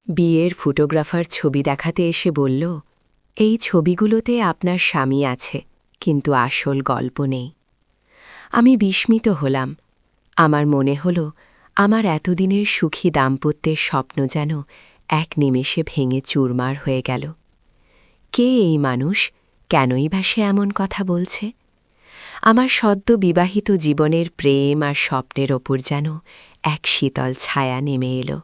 বিয়ের ফটোগ্রাফার ছবি দেখাতে এসে বলল, এই ছবিগুলোতে আপনার স্বামী আছে, কিন্তু আসল গল্প নেই। আমি বিস্মিত হলাম। আমার মনে হল আমার এতদিনের সুখী দাম্পত্যের স্বপ্ন যেন এক নিমেষে ভেঙে চুরমার হয়ে গেল। কে এই মানুষ? কেনই বা সে এমন কথা বলছে? আমার সদ্য বিবাহিত জীবনের প্রেম আর স্বপ্নের ওপর যেন এক শীতল ছায়া নেমে এলো।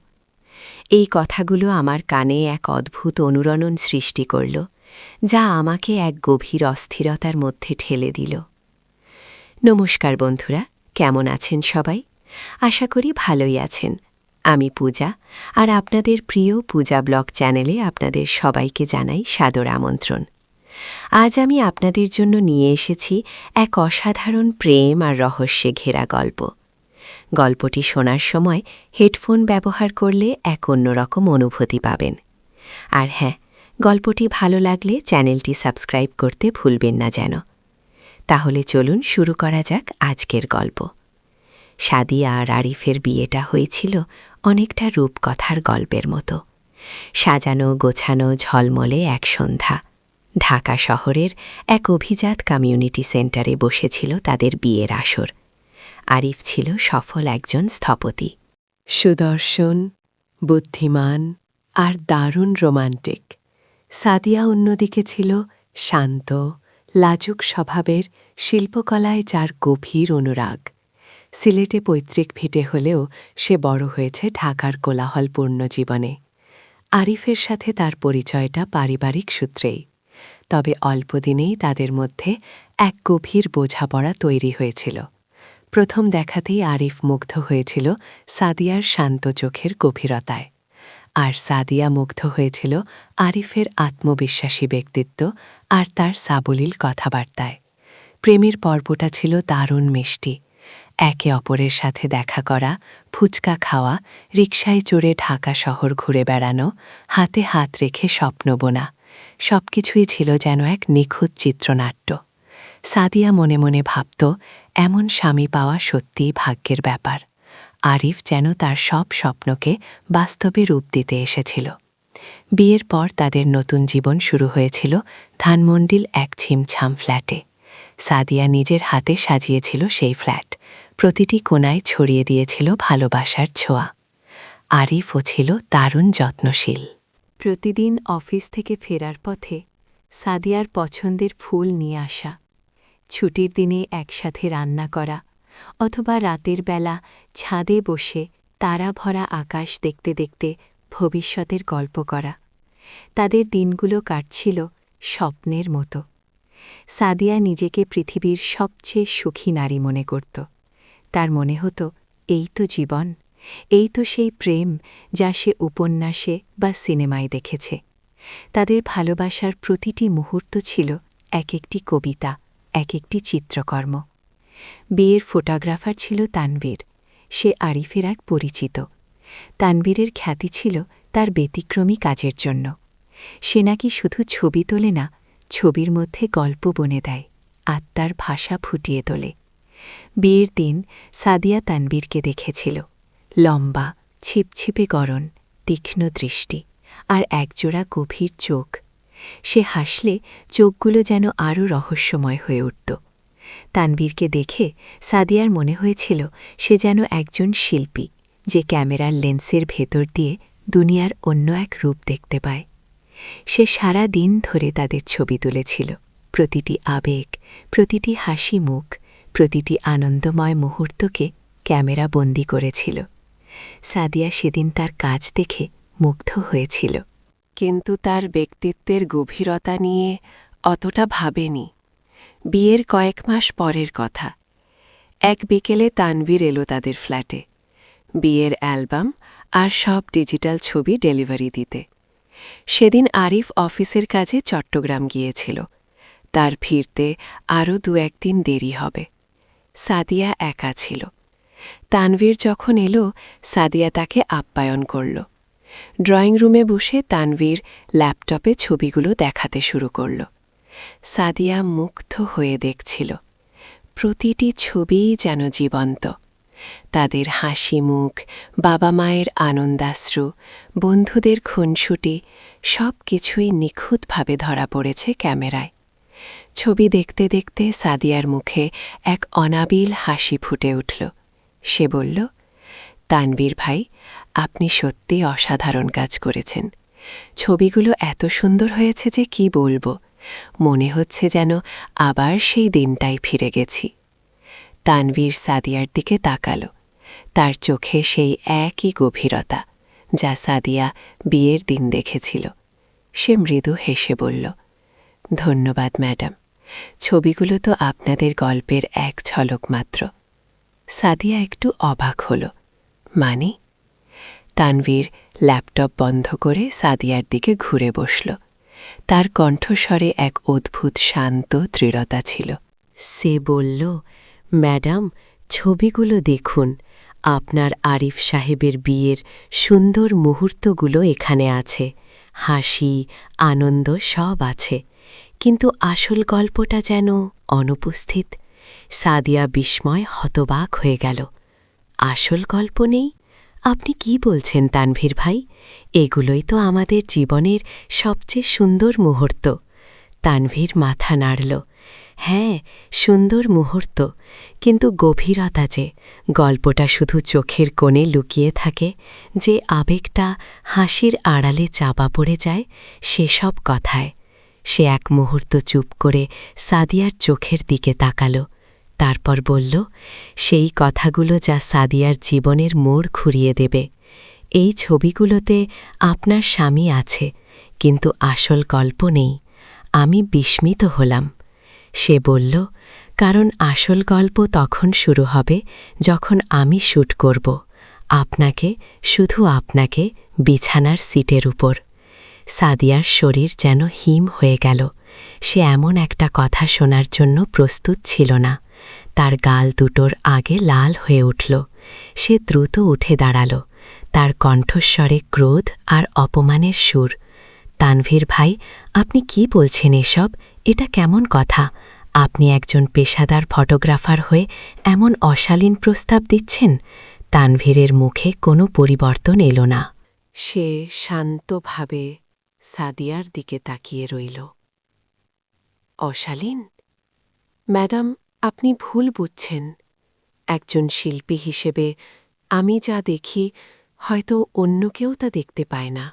এই কথাগুলো আমার কানে এক অদ্ভুত অনুরণন সৃষ্টি করল, যা আমাকে এক গভীর অস্থিরতার মধ্যে ঠেলে দিল। নমস্কার বন্ধুরা, কেমন আছেন সবাই? আশা করি ভালোই আছেন। আমি পূজা, আর আপনাদের প্রিয় পূজা ব্লগ চ্যানেলে আপনাদের সবাইকে জানাই সাদর আমন্ত্রণ। আজ আমি আপনাদের জন্য নিয়ে এসেছি এক অসাধারণ প্রেম আর রহস্যে ঘেরা গল্প। গল্পটি শোনার সময় হেডফোন ব্যবহার করলে এক অন্যরকম অনুভূতি পাবেন। আর হ্যাঁ, গল্পটি ভালো লাগলে চ্যানেলটি সাবস্ক্রাইব করতে ভুলবেন না যেন। তাহলে চলুন শুরু করা যাক আজকের গল্প। সাদিয়া আর আরিফের বিয়েটা হয়েছিল অনেকটা রূপকথার গল্পের মতো। সাজানো গোছানো ঝলমলে এক সন্ধ্যা। ঢাকা শহরের এক অভিজাত কমিউনিটি সেন্টারে বসেছিল তাদের বিয়ের আসর। আরিফ ছিল সফল একজন স্থপতি, সুদর্শন, বুদ্ধিমান আর দারুণ রোমান্টিক। সাদিয়া অন্যদিকে ছিল শান্ত, লাজুক স্বভাবের, শিল্পকলায় যার গভীর অনুরাগ। সিলেটে পৈতৃক ভিটে হলেও সে বড় হয়েছে ঢাকার কোলাহলপূর্ণ জীবনে। আরিফের সাথে তার পরিচয়টা পারিবারিক সূত্রেই। তবে অল্পদিনেই তাদের মধ্যে এক গভীর বোঝাপড়া তৈরি হয়েছিল। প্রথম দেখাতেই আরিফ মুগ্ধ হয়েছিল সাদিয়ার শান্ত চোখের গভীরতায়, আর সাদিয়া মুগ্ধ হয়েছিল আরিফের আত্মবিশ্বাসী ব্যক্তিত্ব আর তার সাবলীল কথাবার্তায়। প্রেমের পর্বটা ছিল দারুণ মিষ্টি। একে অপরের সাথে দেখা করা, ফুচকা খাওয়া, রিকশায় চড়ে ঢাকা শহর ঘুরে বেড়ানো, হাতে হাত রেখে স্বপ্ন বোনা, সবকিছুই ছিল যেন এক নিখুঁত চিত্রনাট্য। সাদিয়া মনে মনে ভাবত, এমন স্বামী পাওয়া সত্যিই ভাগ্যের ব্যাপার। আরিফ যেন তার সব স্বপ্নকে বাস্তবে রূপ দিতে এসেছিল। বিয়ের পর তাদের নতুন জীবন শুরু হয়েছিল ধানমন্ডির এক ছিমছাম ফ্ল্যাটে। সাদিয়া নিজের হাতে সাজিয়েছিল সেই ফ্ল্যাট, প্রতিটি কোণায় ছড়িয়ে দিয়েছিল ভালোবাসার ছোঁয়া। আরিফও ছিল দারুণ যত্নশীল। প্রতিদিন অফিস থেকে ফেরার পথে সাদিয়ার পছন্দের ফুল নিয়ে আসা, ছুটির দিনে একসাথে রান্না করা, অথবা রাতের বেলা ছাদে বসে তারা ভরা আকাশ দেখতে দেখতে ভবিষ্যতের গল্প করা। তাদের দিনগুলো কাটছিল স্বপ্নের মতো। সাদিয়া নিজেকে পৃথিবীর সবচেয়ে সুখী নারী মনে করত। তার মনে হতো, এই তো জীবন, এই তো সেই প্রেম যা সে উপন্যাসে বা সিনেমায় দেখেছে। তাদের ভালোবাসার প্রতিটি মুহূর্ত ছিল এক একটি কবিতা, এক একটি চিত্রকর্ম। বিয়ের ফটোগ্রাফার ছিল তানভীর। সে আরিফের এক পরিচিত। তানভীরের খ্যাতি ছিল তার ব্যতিক্রমী কাজের জন্য। সে নাকি শুধু ছবি তোলে না, ছবির মধ্যে গল্প বনে দেয়, আত্মার ভাষা ফুটিয়ে তোলে। বিয়ের দিন সাদিয়া তানভীরকে দেখেছিল। লম্বা, ছিপছিপে গড়ন, তীক্ষ্ণ দৃষ্টি আর একজোড়া গভীর চোখ। সে হাসলে চোখগুলো যেন আরও রহস্যময় হয়ে উঠত। তানভীরকে দেখে সাদিয়ার মনে হয়েছিল সে যেন একজন শিল্পী, যে ক্যামেরার লেন্সের ভেতর দিয়ে দুনিয়ার অন্য এক রূপ দেখতে পায়। সে সারা দিন ধরে তাদের ছবি তুলেছিল। প্রতিটি আবেগ, প্রতিটি হাসি মুখ, প্রতিটি আনন্দময় মুহূর্তকে ক্যামেরা বন্দী করেছিল। সাদিয়া সেদিন তার কাজ দেখে মুগ্ধ হয়েছিল, কিন্তু তার ব্যক্তিত্বের গভীরতা নিয়ে অতটা ভাবেনি। বিয়ের কয়েক মাস পরের কথা। এক বিকেলে তানভীর এলো তাদের ফ্ল্যাটে, বিয়ের অ্যালবাম আর সব ডিজিটাল ছবি ডেলিভারি দিতে। সেদিন আরিফ অফিসের কাজে চট্টগ্রাম গিয়েছিল। তার ফিরতে আরও 2-1 দিন দেরি হবে। সাদিয়া একা ছিল। তানভীর যখন এলো, সাদিয়া তাকে আপ্যায়ন করল। ড্রয়িং রুমে বসে তানভীর ল্যাপটপে ছবিগুলো দেখাতে শুরু করল। সাদিয়া মুগ্ধ হয়ে দেখছিল। প্রতিটি ছবিই যেন জীবন্ত। তাদের হাসি মুখ, বাবা মায়ের আনন্দাশ্রু, বন্ধুদের খুনসুটি সব কিছুই নিখুঁতভাবে ধরা পড়েছে ক্যামেরায়। ছবি দেখতে দেখতে সাদিয়ার মুখে এক অনাবিল হাসি ফুটে উঠল। সে বলল, তানভীর ভাই, আপনি সত্যি অসাধারণ কাজ করেছেন। ছবিগুলো এত সুন্দর হয়েছে যে কি বলবো, মনে হচ্ছে যেন আবার সেই দিনটাই ফিরে গেছি। তানভীর সাদিয়ার দিকে তাকালো। তার চোখে সেই একই গভীরতা যা সাদিয়া বিয়ের দিন দেখেছিল। সে মৃদু হেসে বলল, ধন্যবাদ ম্যাডাম, ছবিগুলো তো আপনাদের গল্পের এক ঝলক মাত্র। সাদিয়া একটু অবাক হল। মানে? তানভীর ল্যাপটপ বন্ধ করে সাদিয়ার দিকে ঘুরে বসল। তার কণ্ঠস্বরে এক অদ্ভুত শান্ত দৃঢ়তা ছিল। সে বলল, ম্যাডাম, ছবিগুলো দেখুন। আপনার আরিফ সাহেবের বিয়ের সুন্দর মুহূর্তগুলো এখানে আছে, হাসি, আনন্দ সব আছে, কিন্তু আসল গল্পটা যেন অনুপস্থিত। সাদিয়া বিস্ময় হতবাক হয়ে গেল। আসল গল্প নেই? আপনি কি বলছেন তানভীর ভাই? এগুলোই তো আমাদের জীবনের সবচেয়ে সুন্দর মুহূর্ত। তানভীর মাথা নাড়ল। হ্যাঁ, সুন্দর মুহূর্ত, কিন্তু গভীরতা যে, গল্পটা শুধু চোখের কোণে লুকিয়ে থাকে, যে আবেগটা হাসির আড়ালে চাপা পড়ে যায়, সেসব কথায়। সে এক মুহূর্ত চুপ করে সাদিয়ার চোখের দিকে তাকাল। তারপর বলল, সেই কথাগুলো যা সাদিয়ার জীবনের মোড় ঘুরিয়ে দেবে। এই ছবিগুলোতে আপনার স্বামী আছে, কিন্তু আসল গল্প নেই। আমি বিস্মিত হলাম। সে বলল, কারণ আসল গল্প তখন শুরু হবে যখন আমি শ্যুট করব, আপনাকে, শুধু আপনাকে, বিছানার সিটের উপর। সাদিয়ার শরীর যেন হিম হয়ে গেল। সে এমন একটা কথা শোনার জন্য প্রস্তুত ছিল না। তার গাল দুটোর আগে লাল হয়ে উঠল। সে দ্রুত উঠে দাঁড়াল। তার কণ্ঠস্বরে ক্রোধ আর অপমানের সুর। তানভীর ভাই, আপনি কি বলছেন এসব? এটা কেমন কথা? আপনি একজন পেশাদার ফটোগ্রাফার হয়ে এমন অশালীন প্রস্তাব দিচ্ছেন? তানভীরের মুখে কোনো পরিবর্তন এলো না। সে শান্তভাবে সাদিয়ার দিকে তাকিয়ে রইল। অশালীন? ম্যাডাম, আপনি ভুল বুঝছেন। একজন শিল্পী হিসেবে আমি যা দেখি, হয়তো অন্য কেউ তা দেখতে পায় না।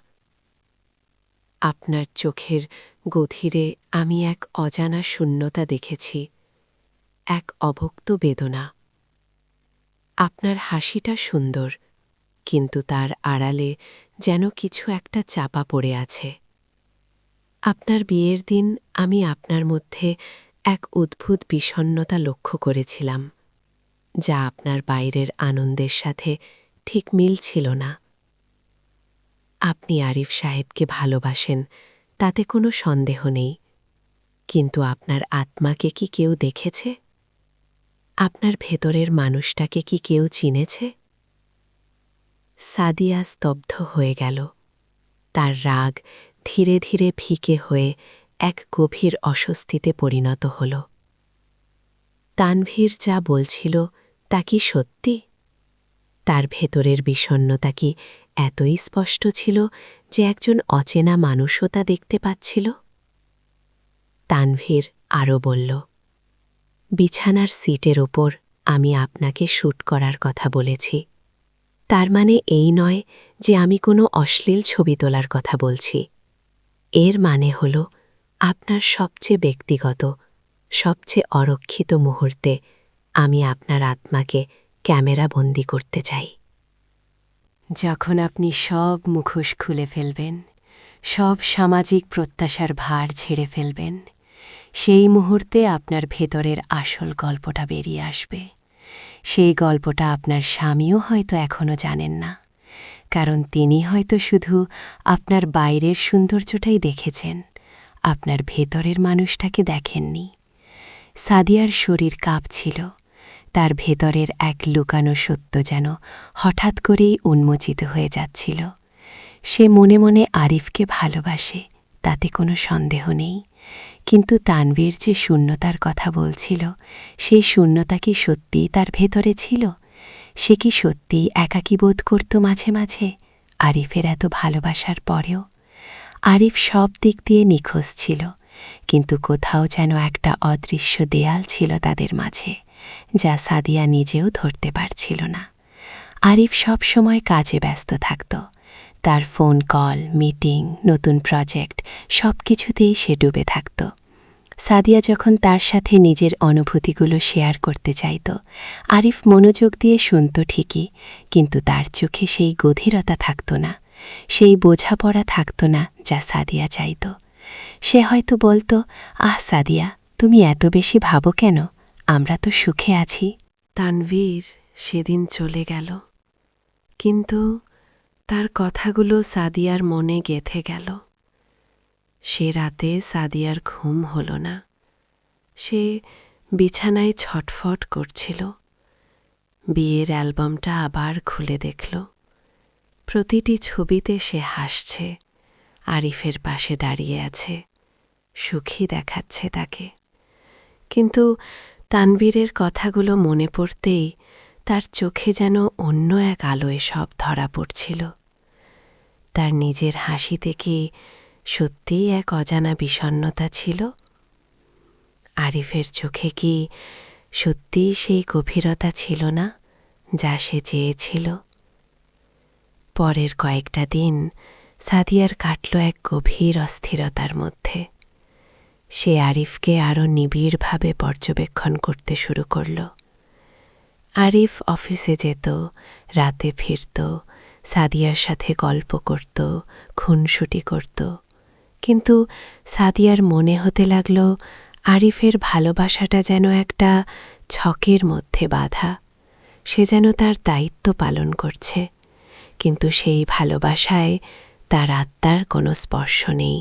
আপনার চোখের গভীরে আমি এক অজানা শূন্যতা দেখেছি, এক অভুক্ত বেদনা। আপনার হাসিটা সুন্দর, কিন্তু তার আড়ালে যেন কিছু একটা চাপা পড়ে আছে। আপনার বিয়ের দিন আমি আপনার মধ্যে এক অদ্ভুত বিষণ্ণতা লক্ষ্য করেছিলাম, যা আপনার বাইরের আনন্দের সাথে ঠিক মিল ছিল না। আপনি আরিফ সাহেবকে ভালোবাসেন, তাতে কোনো সন্দেহ নেই, কিন্তু আপনার আত্মাকে কি কেউ দেখেছে? আপনার ভেতরের মানুষটাকে কি কেউ চিনেছে? সাদিয়া স্তব্ধ হয়ে গেল। তার রাগ ধীরে ধীরে ফিকে হয়ে এক গভীর অস্বস্তিতে পরিণত হল। তানভীর যা বলছিল তা কি সত্যি? তার ভেতরের বিষণ্ণতা কি এতই স্পষ্ট ছিল যে একজন অচেনা মানুষও তা দেখতে পাচ্ছিল? তানভীর আরও বলল, বিছানার সিটের ওপর আমি আপনাকে শ্যুট করার কথা বলেছি। তার মানে এই নয় যে আমি কোনো অশ্লীল ছবি তোলার কথা বলছি। এর মানে হল, আপনার সবচেয়ে ব্যক্তিগত, সবচেয়ে অরক্ষিত মুহূর্তে আমি আপনার আত্মাকে ক্যামেরাবন্দি করতে চাই। যখন আপনি সব মুখোশ খুলে ফেলবেন, সব সামাজিক প্রত্যাশার ভার ছেড়ে ফেলবেন, সেই মুহূর্তে আপনার ভেতরের আসল গল্পটা বেরিয়ে আসবে। সেই গল্পটা আপনার স্বামীও হয়তো এখনও জানেন না, কারণ তিনি হয়তো শুধু আপনার বাইরের সৌন্দর্যটাই দেখেছেন, আপনার ভেতরের মানুষটাকে দেখেননি। সাদিয়ার শরীর কাঁপছিল। তার ভেতরের এক লুকানো সত্য যেন হঠাৎ করেই উন্মোচিত হয়ে যাচ্ছিল। সে মনে মনে আরিফকে ভালোবাসে, তাতে কোনো সন্দেহ নেই, কিন্তু তানভীর যে শূন্যতার কথা বলছিল, সেই শূন্যতা কি সত্যিই তার ভেতরে ছিল? সে কি সত্যিই একাকী বোধ করত মাঝে মাঝে আরিফের এত ভালোবাসার পরেও? আরিফ সব দিক দিয়ে নিখোঁজ ছিল, কিন্তু কোথাও যেন একটা অদৃশ্য দেয়াল ছিল তাদের মাঝে, যা সাদিয়া নিজেও ধরতে পারছিল না। আরিফ সব সময় কাজে ব্যস্ত থাকত। তার ফোন কল, মিটিং, নতুন প্রজেক্ট সব কিছুতেই সে ডুবে থাকত। সাদিয়া যখন তার সাথে নিজের অনুভূতিগুলো শেয়ার করতে চাইত, আরিফ মনোযোগ দিয়ে শুনত ঠিকই, কিন্তু তার চোখে সেই গভীরতা থাকত না, সেই বোঝাপড়া থাকত না যা সাদিয়া চাইত। সে হয়তো বলতো, আহ সাদিয়া, তুমি এত বেশি ভাবো কেন? আমরা তো সুখে আছি। তানভীর সেদিন চলে গেল, কিন্তু তার কথাগুলো সাদিয়ার মনে গেঁথে গেল। সে রাতে সাদিয়ার ঘুম হল না। সে বিছানায় ছটফট করছিল। বিয়ের অ্যালবামটা আবার খুলে দেখল। প্রতিটি ছবিতে সে হাসছে, আরিফের পাশে দাঁড়িয়ে আছে, সুখী দেখাচ্ছে তাকে। কিন্তু তানভীরের কথাগুলো মনে পড়তেই তার চোখে যেন অন্য এক আলোয় সব ধরা পড়ছিল। তার নিজের হাসিতে কি সত্যিই এক অজানা বিষণ্ণতা ছিল? আরিফের চোখে কি সত্যিই সেই গভীরতা ছিল না যা সে চেয়েছিল? পরের কয়েকটা দিন সাদিয়ার কাটল এক গভীর অস্থিরতার মধ্যে। সে আরিফকে আরও নিবিড়ভাবে পর্যবেক্ষণ করতে শুরু করল। আরিফ অফিসে যেত, রাতে ফিরত, সাদিয়ার সাথে গল্প করত, খুনসুটি করত। কিন্তু সাদিয়ার মনে হতে লাগল আরিফের ভালোবাসাটা যেন একটা ছকের মধ্যে বাঁধা। সে যেন তার দায়িত্ব পালন করছে, কিন্তু সেই ভালোবাসায় তার আত্মার কোনো স্পর্শ নেই।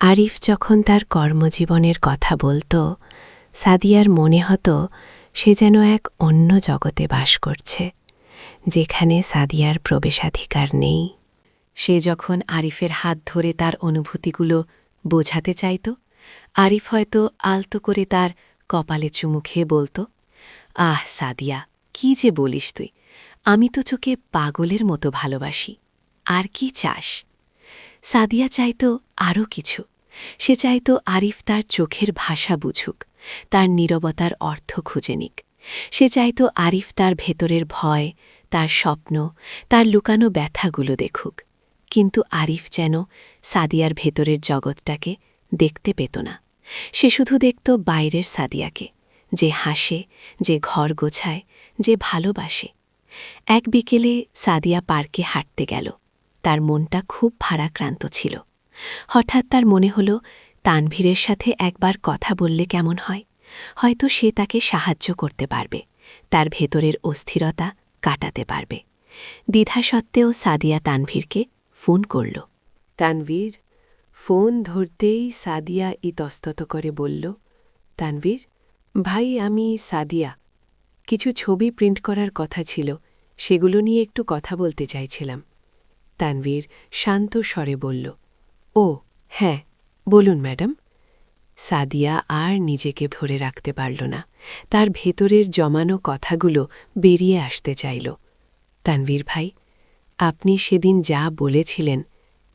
আরিফ যখন তার কর্মজীবনের কথা বলত, সাদিয়ার মনে হতো সে যেন এক অন্য জগতে বাস করছে, যেখানে সাদিয়ার প্রবেশাধিকার নেই। সে যখন আরিফের হাত ধরে তার অনুভূতিগুলো বোঝাতে চাইত, আরিফ হয়তো আলতো করে তার কপালে চুমু খেয়ে বলত, আহ সাদিয়া, কি যে বলিস তুই, আমি তো তোকে পাগলের মতো ভালোবাসি, আর কি চাস? সাদিয়া চাইত আরও কিছু। সে চাইত আরিফ তার চোখের ভাষা বুঝুক, তার নীরবতার অর্থ খুঁজে নিক। সে চাইত আরিফ তার ভেতরের ভয়, তার স্বপ্ন, তার লুকানো ব্যথাগুলো দেখুক। কিন্তু আরিফ যেন সাদিয়ার ভেতরের জগৎটাকে দেখতে পেত না। সে শুধু দেখত বাইরের সাদিয়াকে, যে হাসে, যে ঘর গোছায়, যে ভালোবাসে। এক বিকেলে সাদিয়া পার্কে হাঁটতে গেল। তার মনটা খুব ভারাক্রান্ত ছিল। হঠাৎ তার মনে হল তানভীরের সাথে একবার কথা বললে কেমন হয়। হয়তো সে তাকে সাহায্য করতে পারবে, তার ভেতরের অস্থিরতা কাটাতে পারবে। দ্বিধা সত্ত্বেও সাদিয়া তানভীরকে ফোন করল। তানভীর ফোন ধরতেই সাদিয়া ইতস্তত করে বলল, তানভীর ভাই, আমি সাদিয়া। কিছু ছবি প্রিন্ট করার কথা ছিল, সেগুলো নিয়ে একটু কথা বলতে চাইছিলাম। তানভীর শান্ত স্বরে বলল, ও হ্যাঁ, বলুন ম্যাডাম। সাদিয়া আর নিজেকে ধরে রাখতে পারল না। তার ভেতরের জমানো কথাগুলো বেরিয়ে আসতে চাইল। তানভীর ভাই, আপনি সেদিন যা বলেছিলেন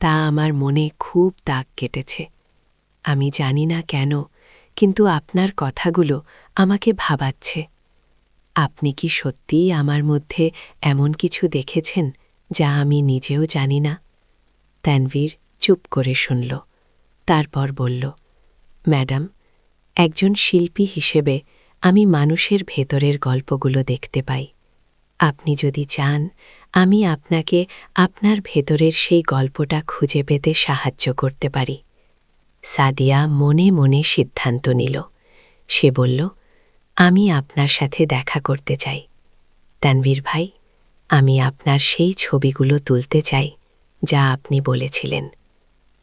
তা আমার মনে খুব দাগ কেটেছে। আমি জানি না কেন, কিন্তু আপনার কথাগুলো আমাকে ভাবাচ্ছে। আপনি কি সত্যিই আমার মধ্যে এমন কিছু দেখেছেন যা আমি নিজেও জানি না? তানভীর চুপ করে শুনল, তারপর বলল, ম্যাডাম, একজন শিল্পী হিসেবে আমি মানুষের ভেতরের গল্পগুলো দেখতে পাই। আপনি যদি চান, আমি আপনাকে আপনার ভেতরের সেই গল্পটা খুঁজে পেতে সাহায্য করতে পারি। সাদিয়া মনে মনে সিদ্ধান্ত নিল। সে বলল, আমি আপনার সাথে দেখা করতে চাই। তানভীর ভাই, আমি আপনার সেই ছবিগুলো তুলতে চাই যা আপনি বলেছিলেন।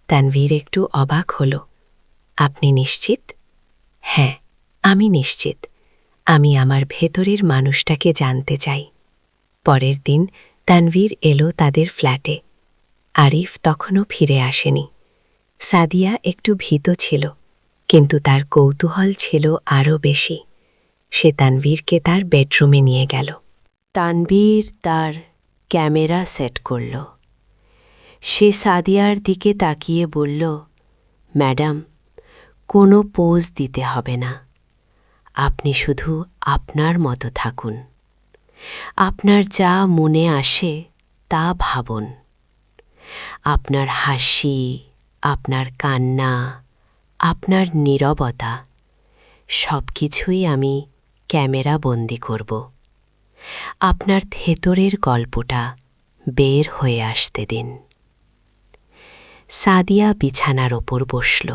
তানভীর একটু অবাক হল। আপনি নিশ্চিত? হ্যাঁ, আমি নিশ্চিত। আমি আমার ভেতরের মানুষটাকে জানতে চাই। পরের দিন তানভীর এলো তাদের ফ্ল্যাটে। আরিফ তখনও ফিরে আসেনি। সাদিয়া একটু ভীত ছিল, কিন্তু তার কৌতূহল ছিল আরও বেশি। সে তানভীরকে তার বেডরুমে নিয়ে গেল। তানভীর তার ক্যামেরা সেট করল। সে সাদিয়ার দিকে তাকিয়ে বলল, ম্যাডাম, কোনো পোজ দিতে হবে না। আপনি শুধু আপনার মতো থাকুন। আপনার যা মনে আসে তা ভাবুন। আপনার হাসি, আপনার কান্না, আপনার নীরবতা সব কিছুই আমি ক্যামেরা বন্দি করব। আপনার ভেতরের গল্পটা বের হয়ে আসতে দিন। সাদিয়া বিছানার ওপর বসল।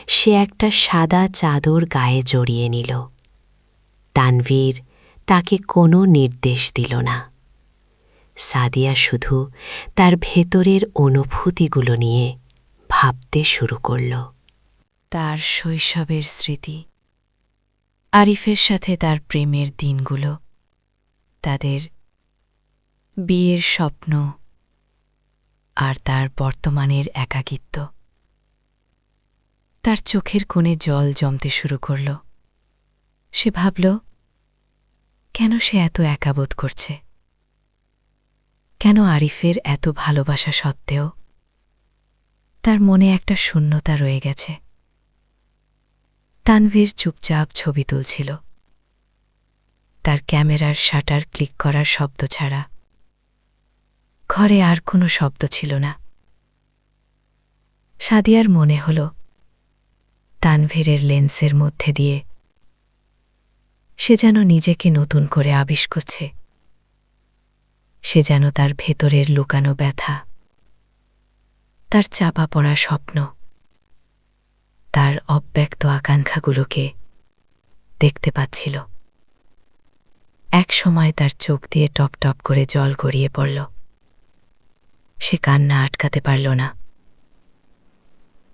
সে একটা সাদা চাদর গায়ে জড়িয়ে নিল। তানভীর তাকে কোনো নির্দেশ দিল না। সাদিয়া শুধু তার ভেতরের অনুভূতিগুলো নিয়ে ভাবতে শুরু করল। তার শৈশবের স্মৃতি, আরিফের সাথে তার প্রেমের দিনগুলো, তাদের বিয়ের স্বপ্ন আর তার বর্তমানের একাকিত্ব। তার চোখের কোণে জল জমতে শুরু করল। সে ভাবল, কেন সে এত একা বোধ করছে? কেন আরিফের এত ভালোবাসা সত্ত্বেও তার মনে একটা শূন্যতা রয়ে গেছে? তানভীর চুপচাপ ছবি তুলছিল। তার ক্যামেরার শাটার ক্লিক করার শব্দ ছাড়া ঘরে আর কোনো শব্দ ছিল না। সাদিয়ার মনে হল, তানভীরের লেন্সের মধ্যে দিয়ে সে যেন নিজেকে নতুন করে আবিষ্ করছে। সে যেন তার ভেতরের লুকানো ব্যথা, তার চাপা পড়া স্বপ্ন, তার অব্যক্ত আকাঙ্ক্ষাগুলোকে দেখতে পাচ্ছিল। এক সময় তার চোখ দিয়ে টপ টপ করে জল গড়িয়ে পড়ল। সে কান্না আটকাতে পারল না।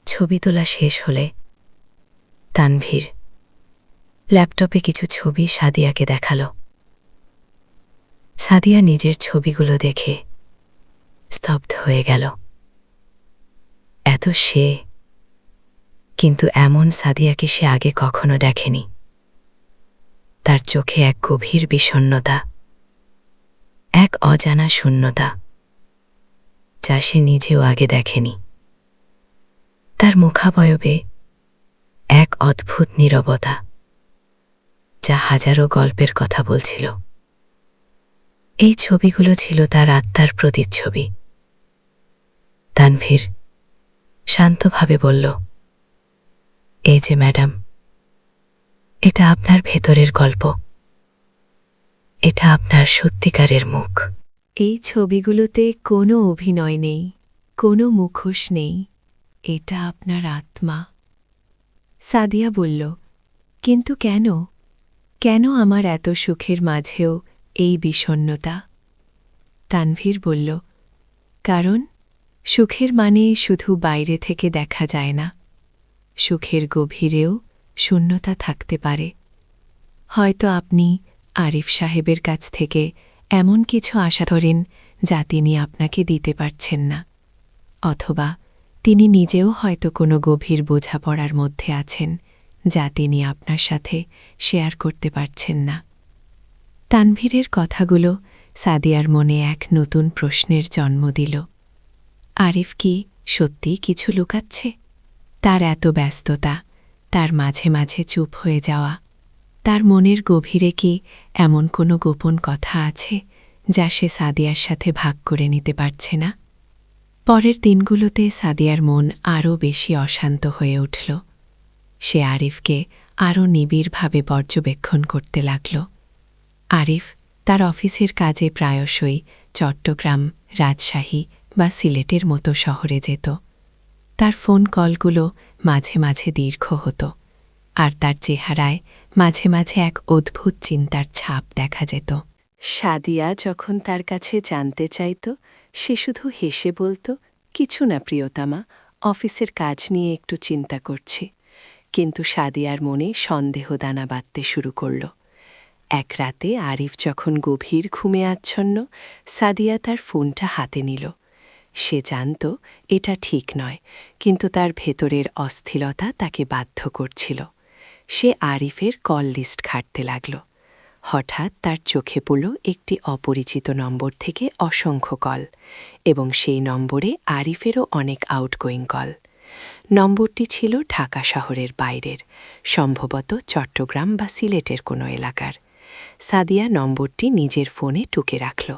ছবি তোলা শেষ হলে তানভীর ল্যাপটপে কিছু ছবি সাদিয়াকে দেখাল। সাদিয়া নিজের ছবিগুলো দেখে স্তব্ধ হয়ে গেল। এত সে, কিন্তু এমন সাদিয়াকে সে আগে কখনো দেখেনি। তার চোখে এক গভীর বিষণ্ণতা, এক অজানা শূন্যতা, যা সে নিজেও আগে দেখেনি। তার মুখাবয়বে এক অদ্ভুত নীরবতা, যা হাজারো গল্পের কথা বলছিল। এই ছবিগুলো ছিল তার আত্মার প্রতিচ্ছবি। তানভীর শান্তভাবে বলল, এই যে ম্যাডাম, এটা আপনার ভেতরের গল্প। এটা আপনার সত্যিকারের মুখ। এই ছবিগুলোতে কোনো অভিনয় নেই, কোনো মুখোশ নেই। এটা আপনার আত্মা। সাদিয়া বলল, কিন্তু কেন? কেন আমার এত সুখের মাঝেও এই বিষণ্ণতা? তানভীর বলল, কারণ সুখের মানে শুধু বাইরে থেকে দেখা যায় না। সুখের গভীরেও শূন্যতা থাকতে পারে। হয়তো আপনি আরিফ সাহেবের কাছ থেকে এমন কিছু আশা করেন যা তিনি আপনাকে দিতে পারছেন না, অথবা তিনি নিজেও হয়তো কোনো গভীর বোঝাপড়ার মধ্যে আছেন যা তিনি আপনার সাথে শেয়ার করতে পারছেন না। তানভীরের কথাগুলো সাদিয়ার মনে এক নতুন প্রশ্নের জন্ম দিল। আরিফ কি সত্যিই কিছু লুকাচ্ছে? তার এত ব্যস্ততা, তার মাঝে মাঝে চুপ হয়ে যাওয়া, তার মনের গভীরে কি এমন কোনো গোপন কথা আছে যা সে সাদিয়ার সাথে ভাগ করে নিতে পারছে না? পরের দিনগুলোতে সাদিয়ার মন আরও বেশি অশান্ত হয়ে উঠল। সে আরিফকে আরও নিবিড়ভাবে পর্যবেক্ষণ করতে লাগল। আরিফ তার অফিসের কাজে প্রায়শই চট্টগ্রাম, রাজশাহী বা সিলেটের মতো শহরে যেত। তার ফোন কলগুলো মাঝে মাঝে দীর্ঘ হতো, আর তার চেহারায় মাঝে মাঝে এক অদ্ভুত চিন্তার ছাপ দেখা যেত। সাদিয়া যখন তার কাছে জানতে চাইত, সে শুধু হেসে বলত, কিছু না প্রিয়তমা, অফিসের কাজ নিয়ে একটু চিন্তা করছি। কিন্তু সাদিয়ার মনে সন্দেহ দানা বাঁধতে শুরু করল। এক রাতে আরিফ যখন গভীর ঘুমে আচ্ছন্ন, সাদিয়া তার ফোনটা হাতে নিল। সে জানত এটা ঠিক নয়, কিন্তু তার ভেতরের অস্থিরতা তাকে বাধ্য করছিল। সে আরিফের কল লিস্ট ঘাঁটতে লাগল। হঠাৎ তার চোখে পড়ল একটি অপরিচিত নম্বর থেকে অসংখ্য কল, এবং সেই নম্বরে আরিফেরও অনেক আউটগোয়িং কল। নম্বরটি ছিল ঢাকা শহরের বাইরের, সম্ভবত চট্টগ্রাম বা সিলেটের কোনো এলাকার। সাদিয়া নম্বরটি নিজের ফোনে টুকে রাখল।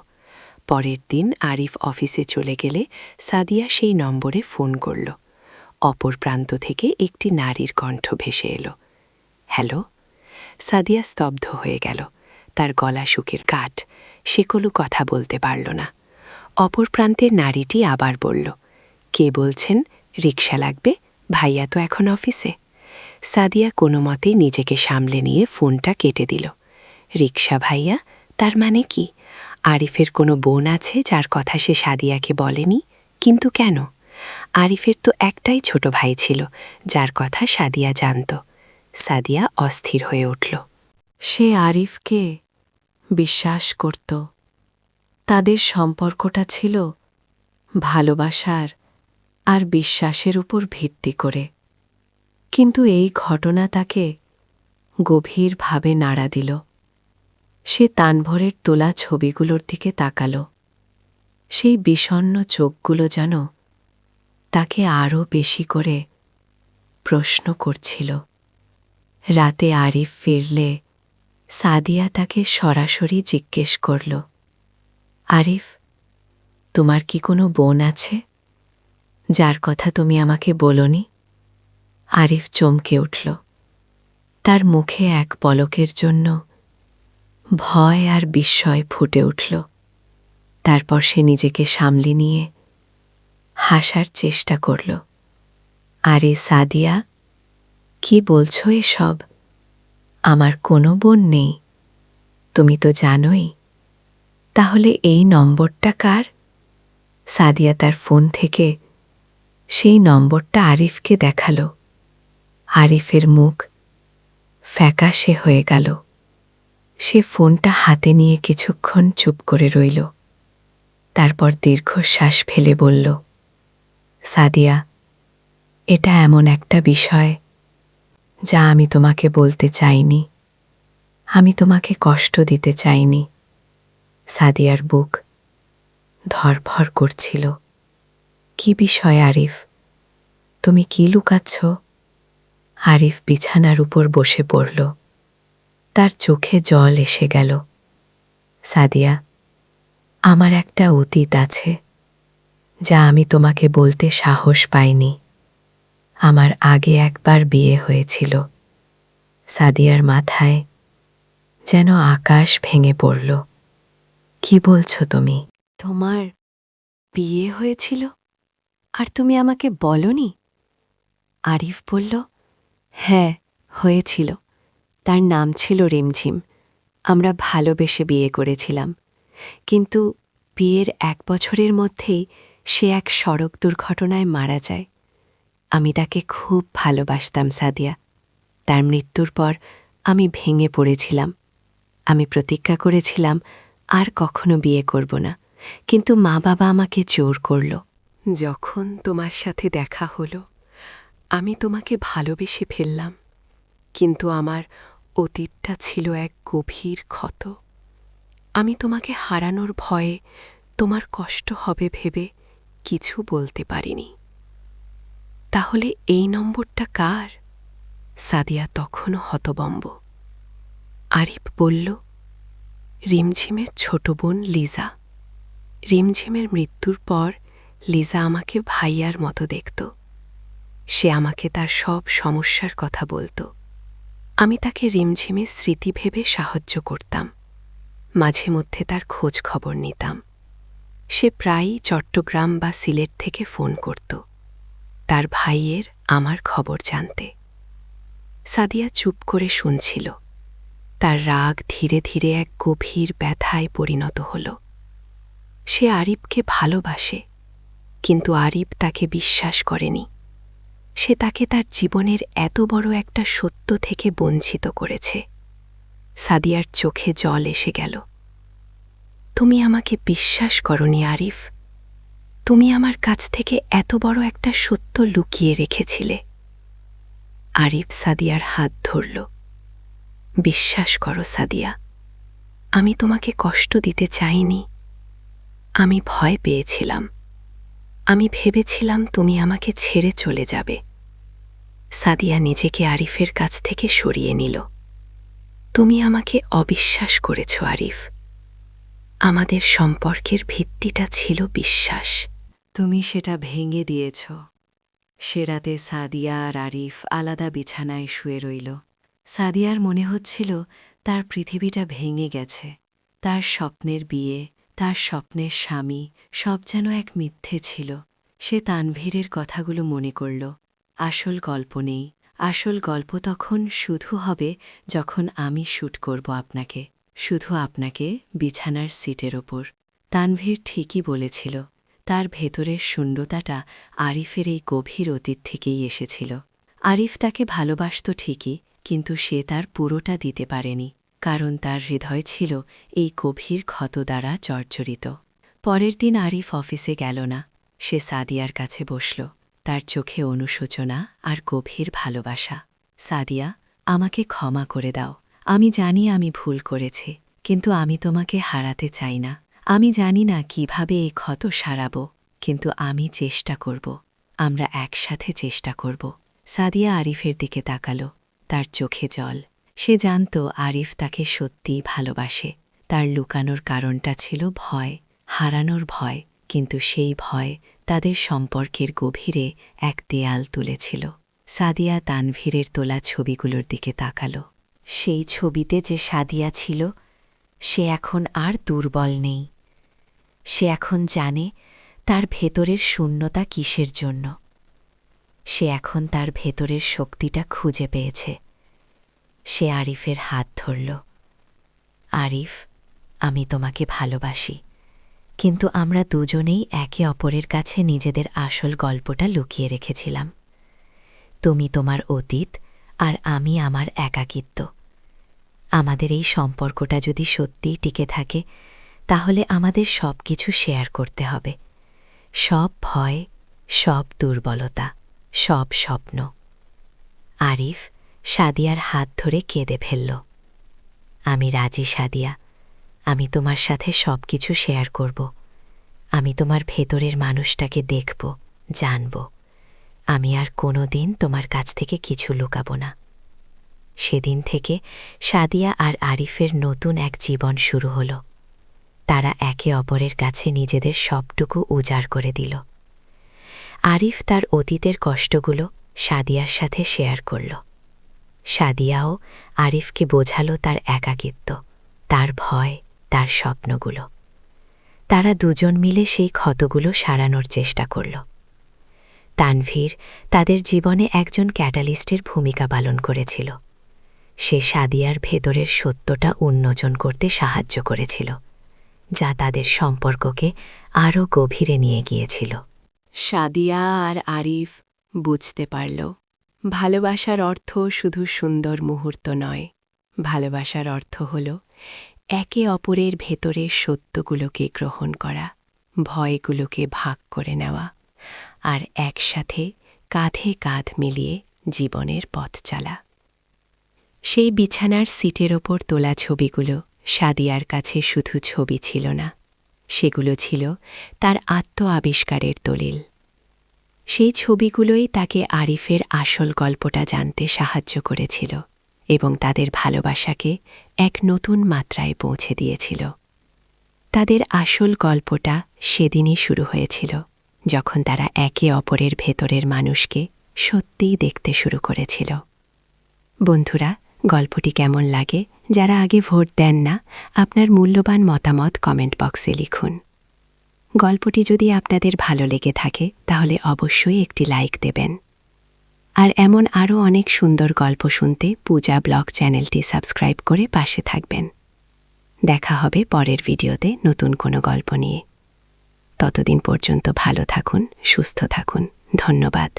পরের দিন আরিফ অফিসে চলে গেলে সাদিয়া সেই নম্বরে ফোন করল। অপর প্রান্ত থেকে একটি নারীর কণ্ঠ ভেসে এলো। হ্যালো। সাদিয়া স্তব্ধ হয়ে গেল। তার গলা শুকের কাঠ, সে কোনো কথা বলতে পারল না। অপর প্রান্তের নারীটি আবার বলল, কে বলছেন? রিকশা লাগবে? ভাইয়া তো এখন অফিসে। সাদিয়া কোনো মতেই নিজেকে সামলে নিয়ে ফোনটা কেটে দিল। রিকশা ভাইয়া? তার মানে কি? আরিফের কোনো বোন আছে যার কথা সে সাদিয়াকে বলেনি? কিন্তু কেন? আরিফের তো একটাই ছোট ভাই ছিল, যার কথা সাদিয়া জানত। সাদিয়া অস্থির হয়ে উঠল। সে আরিফকে বিশ্বাস করত। তাদের সম্পর্কটা ছিল ভালোবাসার আর বিশ্বাসের উপর ভিত্তি করে। কিন্তু এই ঘটনা তাকে গভীরভাবে নাড়া দিল। সে তানভরের তোলা ছবিগুলোর দিকে তাকাল। সেই বিষণ্ণ চোখগুলো যেন তাকে আরও বেশি করে প্রশ্ন করছিল। রাতে আরিফ ফিরলে সাদিয়া তাকে সরাসরি জিজ্ঞেস করল, আরিফ, তোমার কি কোনো বোন আছে যার কথা তুমি আমাকে বলোনি? আরিফ চমকে উঠল। তার মুখে এক পলকের জন্য ভয় আর বিস্ময় ফুটে উঠল। তারপর সে নিজেকে সামলে নিয়ে হাসার চেষ্টা করল। আরে সাদিয়া, কি বলছো এসব? আমার কোনো বোন নেই, তুমি তো জানোই। তাহলে এই নম্বরটা কার? সাদিয়া তার ফোন থেকে সেই নম্বরটা আরিফকে দেখালো। আরিফের মুখ ফ্যাকাশে হয়ে গেল। সে ফোনটা হাতে নিয়ে কিছুক্ষণ চুপ করে রইল। তারপর দীর্ঘশ্বাস ফেলে বলল, সাদিয়া, এটা এমন একটা বিষয় যা আমি তোমাকে বলতে চাইনি। আমি তোমাকে কষ্ট দিতে চাইনি। সাদিয়ার বুক ধড়ফড় করছিল। কি বিষয় আরিফ? তুমি কি লুকাচ্ছ? আরিফ বিছানার উপর বসে পড়ল। তার চোখে জল এসে গেল। সাদিয়া, আমার একটা অতীত আছে যা আমি তোমাকে বলতে সাহস পাইনি। আমার আগে একবার বিয়ে হয়েছিল। সাদিয়ার মাথায় যেন আকাশ ভেঙে পড়ল। কি বলছো তুমি? তোমার বিয়ে হয়েছিল আর তুমি আমাকে বলনি? আরিফ বলল, হ্যাঁ, হয়েছিল। তার নাম ছিল রিমঝিম। আমরা ভালোবেসে বিয়ে করেছিলাম, কিন্তু বিয়ের 1 বছরের মধ্যেই সে এক সড়ক দুর্ঘটনায় মারা যায়। আমি তাকে খুব ভালোবাসতাম সাদিয়া। তার মৃত্যুর পর আমি ভেঙে পড়েছিলাম। আমি প্রতিজ্ঞা করেছিলাম আর কখনো বিয়ে করব না, কিন্তু মা বাবা আমাকে জোর করল। যখন তোমার সাথে দেখা হলো, আমি তোমাকে ভালোবেসে ফেললাম, কিন্তু আমার অতীতটা ছিল এক গভীর ক্ষত। আমি তোমাকে হারানোর ভয়ে, তোমার কষ্ট হবে ভেবে কিছু বলতে পারিনি। তাহলে এই নম্বরটা কার? সাদিয়া তখনও হতবম্ব। আরিফ বলল, রিমঝিমের ছোট বোন লিজা। রিমঝিমের মৃত্যুর পর লিজা আমাকে ভাইয়ার মতো দেখত। সে আমাকে তার সব সমস্যার কথা বলত। আমি তাকে রিমঝিমের স্মৃতি ভেবে সাহায্য করতাম। মাঝে মধ্যে তার খোঁজ খবর নিতাম। সে প্রায়ই চট্টগ্রাম বা সিলেট থেকে ফোন করত তার ভাইয়ের আমার খবর জানতে। সাদিয়া চুপ করে শুনছিল। তার রাগ ধীরে ধীরে এক গভীর ব্যথায় পরিণত হল। সে আরিফকে ভালোবাসে, কিন্তু আরিফ তাকে বিশ্বাস করেনি। সে তাকে তার জীবনের এত বড় একটা সত্য থেকে বঞ্চিত করেছে। সাদিয়ার চোখে জল এসে গেল। তুমি আমাকে বিশ্বাস করনি আরিফ। তুমি আমার কাছ থেকে এত বড় একটা সত্য লুকিয়ে রেখেছিলে। আরিফ সাদিয়ার হাত ধরল। বিশ্বাস করো সাদিয়া, আমি তোমাকে কষ্ট দিতে চাইনি। আমি ভয় পেয়েছিলাম। আমি ভেবেছিলাম তুমি আমাকে ছেড়ে চলে যাবে। সাদিয়া নিজেকে আরিফের কাছ থেকে সরিয়ে নিল। তুমি আমাকে অবিশ্বাস করেছ আরিফ। আমাদের সম্পর্কের ভিত্তিটা ছিল বিশ্বাস। তুমি সেটা ভেঙে দিয়েছ। সে রাতে সাদিয়া আর আরিফ আলাদা বিছানায় শুয়ে রইল। সাদিয়ার মনে হচ্ছিল তার পৃথিবীটা ভেঙে গেছে। তার স্বপ্নের বিয়ে, তার স্বপ্নের স্বামী, সব যেন এক মিথ্যে ছিল। সে তানভীরের কথাগুলো মনে করল। আসল গল্প নেই। আসল গল্প তখন শুধু হবে যখন আমি শ্যুট করব আপনাকে, শুধু আপনাকে বিছানার সিটের ওপর। তানভীর ঠিকই বলেছিল। তার ভেতরের শূন্যতাটা আরিফের এই গভীর অতীত থেকেই এসেছিল। আরিফ তাকে ভালোবাসত ঠিকই, কিন্তু সে তার পুরোটা দিতে পারেনি, কারণ তার হৃদয় ছিল এই গভীর ক্ষত দ্বারা জর্জরিত। পরের দিন আরিফ অফিসে গেল না। সে সাদিয়ার কাছে বসল। তার চোখে অনুশোচনা আর গভীর ভালোবাসা। সাদিয়া, আমাকে ক্ষমা করে দাও। আমি জানি আমি ভুল করেছি, কিন্তু আমি তোমাকে হারাতে চাই না। আমি জানি না কিভাবে এই ক্ষত সারাব, কিন্তু আমি চেষ্টা করব। আমরা একসাথে চেষ্টা করব। সাদিয়া আরিফের দিকে তাকাল। তার চোখে জল। সে জানত আরিফ তাকে সত্যিই ভালোবাসে। তার লুকানোর কারণটা ছিল ভয়, হারানোর ভয়, কিন্তু সেই ভয় তাদের সম্পর্কের গভীরে এক দেয়াল তুলেছিল। সাদিয়া তানভীরের তোলা ছবিগুলোর দিকে তাকাল। সেই ছবিতে যে সাদিয়া ছিল, সে এখন আর দুর্বল নেই। সে এখন জানে তার ভেতরের শূন্যতা কিসের জন্য। সে এখন তার ভেতরের শক্তিটা খুঁজে পেয়েছে। সে আরিফের হাত ধরল। আরিফ, আমি তোমাকে ভালোবাসি, কিন্তু আমরা দুজনেই একে অপরের কাছে নিজেদের আসল গল্পটা লুকিয়ে রেখেছিলাম। তুমি তোমার অতীত আর আমি আমার একাকিত্ব। আমাদের এই সম্পর্কটা যদি সত্যিই টিকে থাকে, তাহলে আমাদের সব কিছু শেয়ার করতে হবে। সব ভয়, সব দুর্বলতা, সব স্বপ্ন। আরিফ সাদিয়ার হাত ধরে কেঁদে ফেলল। আমি রাজি সাদিয়া। আমি তোমার সাথে সব কিছু শেয়ার করব। আমি তোমার ভেতরের মানুষটাকে দেখব, জানব। আমি আর কোনো দিন তোমার কাছ থেকে কিছু লুকাব না। সেদিন থেকে সাদিয়া আর আরিফের নতুন এক জীবন শুরু হল। তারা একে অপরের কাছে নিজেদের সবটুকু উজাড় করে দিল। আরিফ তার অতীতের কষ্টগুলো সাদিয়ার সাথে শেয়ার করল। সাদিয়াও আরিফকে বোঝালো তার একাকিত্ব, তার ভয়, তার স্বপ্নগুলো। তারা দুজন মিলে সেই ক্ষতগুলো সারানোর চেষ্টা করল। তানভীর তাদের জীবনে একজন ক্যাটালিস্টের ভূমিকা পালন করেছিল। সে সাদিয়ার ভেতরের সত্যটা উন্মোচন করতে সাহায্য করেছিল, যা তাদের সম্পর্ককে আরও গভীরে নিয়ে গিয়েছিল। সাদিয়া আর আরিফ বুঝতে পারল, ভালোবাসার অর্থ শুধু সুন্দর মুহূর্ত নয়। ভালোবাসার অর্থ হল একে অপরের ভেতরের সত্যগুলোকে গ্রহণ করা, ভয়গুলোকে ভাগ করে নেওয়া, আর একসাথে কাঁধে কাঁধ মিলিয়ে জীবনের পথ চলা। সেই বিছানার সিটের ওপর তোলা ছবিগুলো সাদিয়ার কাছে শুধু ছবি ছিল না, সেগুলো ছিল তার আত্ম আবিষ্কারের দলিল। সেই ছবিগুলোই তাকে আরিফের আসল গল্পটা জানতে সাহায্য করেছিল এবং তাদের ভালোবাসাকে এক নতুন মাত্রায় পৌঁছে দিয়েছিল। তাদের আসল গল্পটা সেদিনই শুরু হয়েছিল, যখন তারা একে অপরের ভেতরের মানুষকে সত্যিই দেখতে শুরু করেছিল। বন্ধুরা, গল্পটি কেমন লাগে? যারা আগে ভোট দেন না, আপনার মূল্যবান মতামত কমেন্ট বক্সে লিখুন। গল্পটি যদি আপনাদের ভালো লেগে থাকে, তাহলে অবশ্যই একটি লাইক দেবেন। আর এমন আরও অনেক সুন্দর গল্প শুনতে পূজা ব্লগ চ্যানেলটি সাবস্ক্রাইব করে পাশে থাকবেন। দেখা হবে পরের ভিডিওতে নতুন কোনো গল্প নিয়ে। ততদিন পর্যন্ত ভালো থাকুন, সুস্থ থাকুন। ধন্যবাদ।